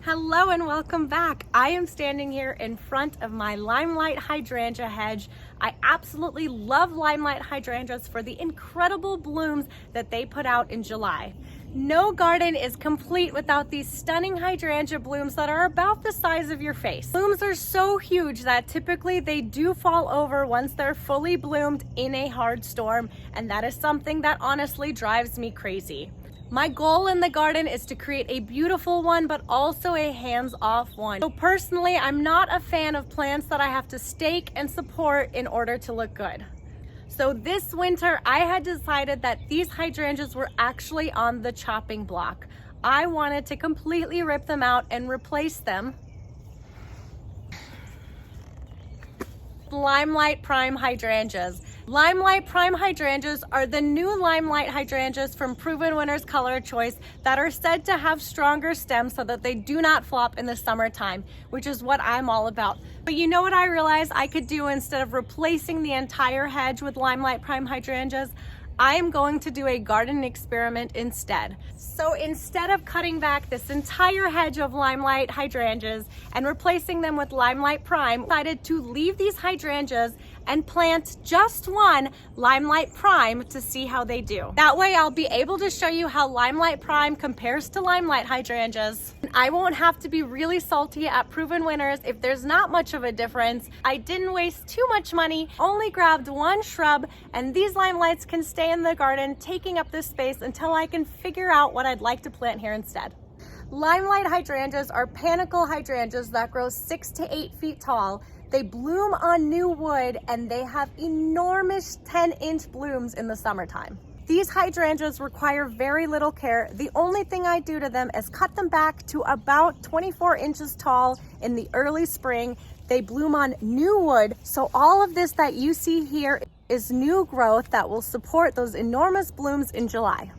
Hello and welcome back. I am standing here in front of my Limelight Hydrangea hedge. I absolutely love Limelight Hydrangeas for the incredible blooms that they put out in July. No garden is complete without these stunning hydrangea blooms that are about the size of your face. Blooms are so huge that typically they do fall over once they're fully bloomed in a hard storm, and that is something that honestly drives me crazy. My goal in the garden is to create a beautiful one, but also a hands-off one. So personally, I'm not a fan of plants that I have to stake and support in order to look good. So this winter, I had decided that these hydrangeas were actually on the chopping block. I wanted to completely rip them out and replace them with Limelight Prime hydrangeas. Limelight Prime hydrangeas are the new Limelight hydrangeas from Proven Winners Color Choice that are said to have stronger stems so that they do not flop in the summertime, which is what I'm all about. But you know what I realized I could do instead of replacing the entire hedge with Limelight Prime hydrangeas? I am going to do a garden experiment instead. So instead of cutting back this entire hedge of Limelight hydrangeas and replacing them with Limelight Prime, I decided to leave these hydrangeas and plant just one Limelight Prime to see how they do. That way I'll be able to show you how Limelight Prime compares to Limelight hydrangeas. I won't have to be really salty at Proven Winners if there's not much of a difference. I didn't waste too much money, only grabbed one shrub, and these Limelights can stay in the garden taking up this space until I can figure out what I'd like to plant here instead. Limelight hydrangeas are panicle hydrangeas that grow 6 to 8 feet tall. They bloom on new wood and they have enormous 10-inch blooms in the summertime. These hydrangeas require very little care. The only thing I do to them is cut them back to about 24 inches tall in the early spring. They bloom on new wood, so all of this that you see here is new growth that will support those enormous blooms in July.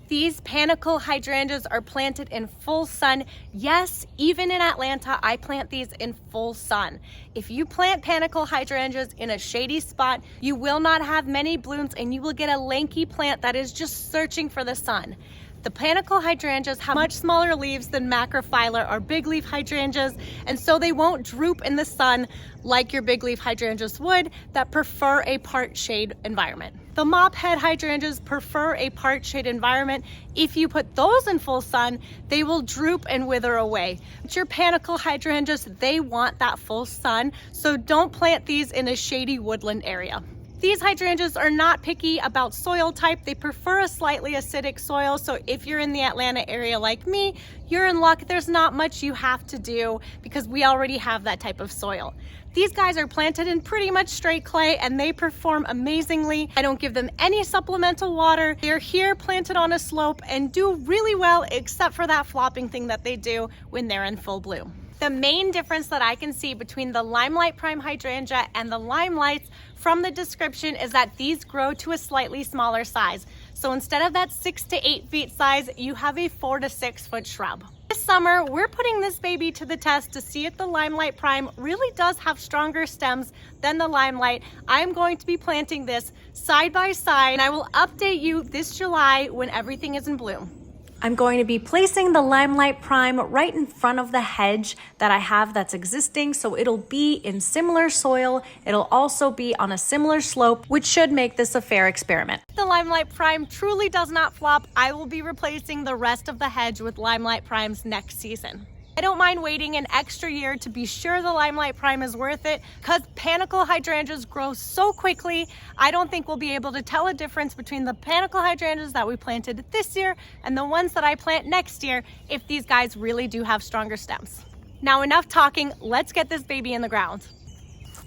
These panicle hydrangeas are planted in full sun. Yes, even in Atlanta, I plant these in full sun. If you plant panicle hydrangeas in a shady spot, you will not have many blooms and you will get a lanky plant that is just searching for the sun. The panicle hydrangeas have much smaller leaves than macrophylla or big leaf hydrangeas, and so they won't droop in the sun like your big leaf hydrangeas would that prefer a part shade environment. The mop head hydrangeas prefer a part shade environment. If you put those in full sun, they will droop and wither away. But your panicle hydrangeas, they want that full sun, so don't plant these in a shady woodland area. These hydrangeas are not picky about soil type. They prefer a slightly acidic soil. So if you're in the Atlanta area like me, you're in luck. There's not much you have to do because we already have that type of soil. These guys are planted in pretty much straight clay and they perform amazingly. I don't give them any supplemental water. They're here planted on a slope and do really well, except for that flopping thing that they do when they're in full bloom. The main difference that I can see between the Limelight Prime hydrangea and the Limelights from the description is that these grow to a slightly smaller size. So instead of that 6 to 8 feet size, you have a 4 to 6 foot shrub. This summer, we're putting this baby to the test to see if the Limelight Prime really does have stronger stems than the Limelight. I'm going to be planting this side by side, and I will update you this July when everything is in bloom. I'm going to be placing the Limelight Prime right in front of the hedge that I have that's existing, so it'll be in similar soil. It'll also be on a similar slope, which should make this a fair experiment. If the Limelight Prime truly does not flop, I will be replacing the rest of the hedge with Limelight Primes next season. I don't mind waiting an extra year to be sure the Limelight Prime is worth it because panicle hydrangeas grow so quickly. I don't think we'll be able to tell a difference between the panicle hydrangeas that we planted this year and the ones that I plant next year if these guys really do have stronger stems. Now enough talking, let's get this baby in the ground.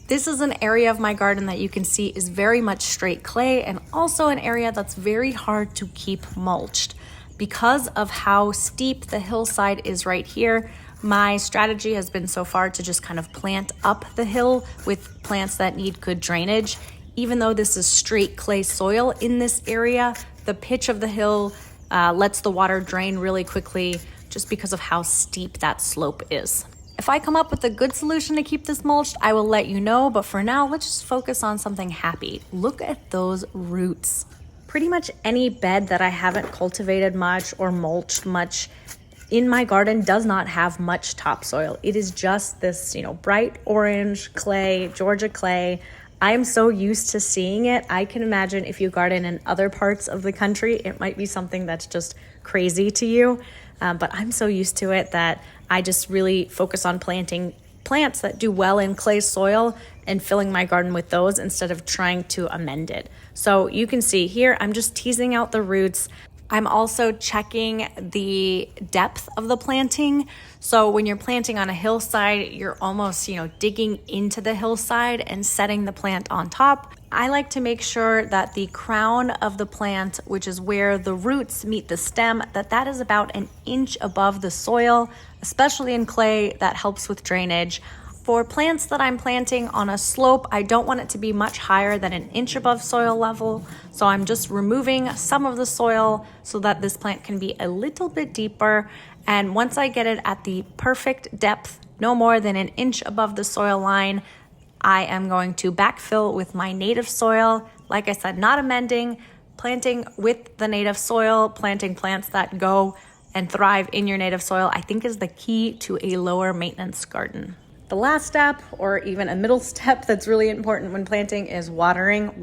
This is an area of my garden that you can see is very much straight clay and also an area that's very hard to keep mulched. Because of how steep the hillside is right here, my strategy has been so far to just kind of plant up the hill with plants that need good drainage. Even though this is straight clay soil in this area, the pitch of the hill lets the water drain really quickly just because of how steep that slope is. If I come up with a good solution to keep this mulched, I will let you know, but for now, let's just focus on something happy. Look at those roots. Pretty much any bed that I haven't cultivated much or mulched much in my garden does not have much topsoil. It is just this, bright orange clay, Georgia clay. I am so used to seeing it. I can imagine if you garden in other parts of the country, it might be something that's just crazy to you. But I'm so used to it that I just really focus on planting plants that do well in clay soil and filling my garden with those instead of trying to amend it. So you can see here, I'm just teasing out the roots. I'm also checking the depth of the planting. So when you're planting on a hillside, you're almost, digging into the hillside and setting the plant on top. I like to make sure that the crown of the plant, which is where the roots meet the stem, that is about an inch above the soil, especially in clay. That helps with drainage. For plants that I'm planting on a slope, I don't want it to be much higher than an inch above soil level. So I'm just removing some of the soil so that this plant can be a little bit deeper. And once I get it at the perfect depth, no more than an inch above the soil line, I am going to backfill with my native soil. Like I said, not amending, planting with the native soil, planting plants that go and thrive in your native soil, I think is the key to a lower maintenance garden. The last step, or even a middle step that's really important when planting, is watering.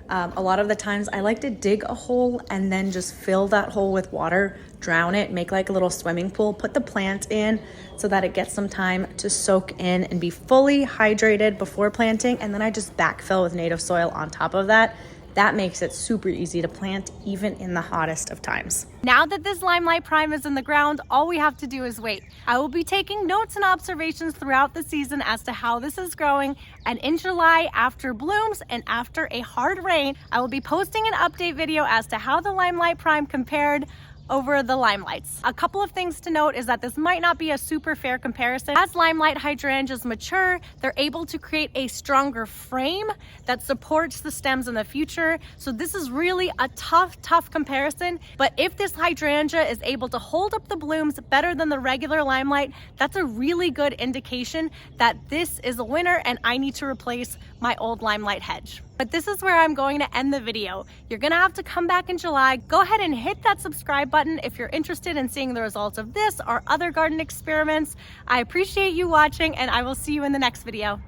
A lot of the times I like to dig a hole and then just fill that hole with water, drown it, make like a little swimming pool, put the plant in so that it gets some time to soak in and be fully hydrated before planting. And then I just backfill with native soil on top of that. That makes it super easy to plant even in the hottest of times. Now that this Limelight Prime is in the ground, all we have to do is wait. I will be taking notes and observations throughout the season as to how this is growing, and in July, after blooms and after a hard rain, I will be posting an update video as to how the Limelight Prime compared over the Limelights. A couple of things to note is that this might not be a super fair comparison. As Limelight hydrangeas mature, they're able to create a stronger frame that supports the stems in the future. So this is really a tough comparison. But if this hydrangea is able to hold up the blooms better than the regular Limelight, that's a really good indication that this is a winner and I need to replace my old Limelight hedge. But this is where I'm going to end the video. You're gonna have to come back in July. Go ahead and hit that subscribe button if you're interested in seeing the results of this or other garden experiments. I appreciate you watching, and I will see you in the next video.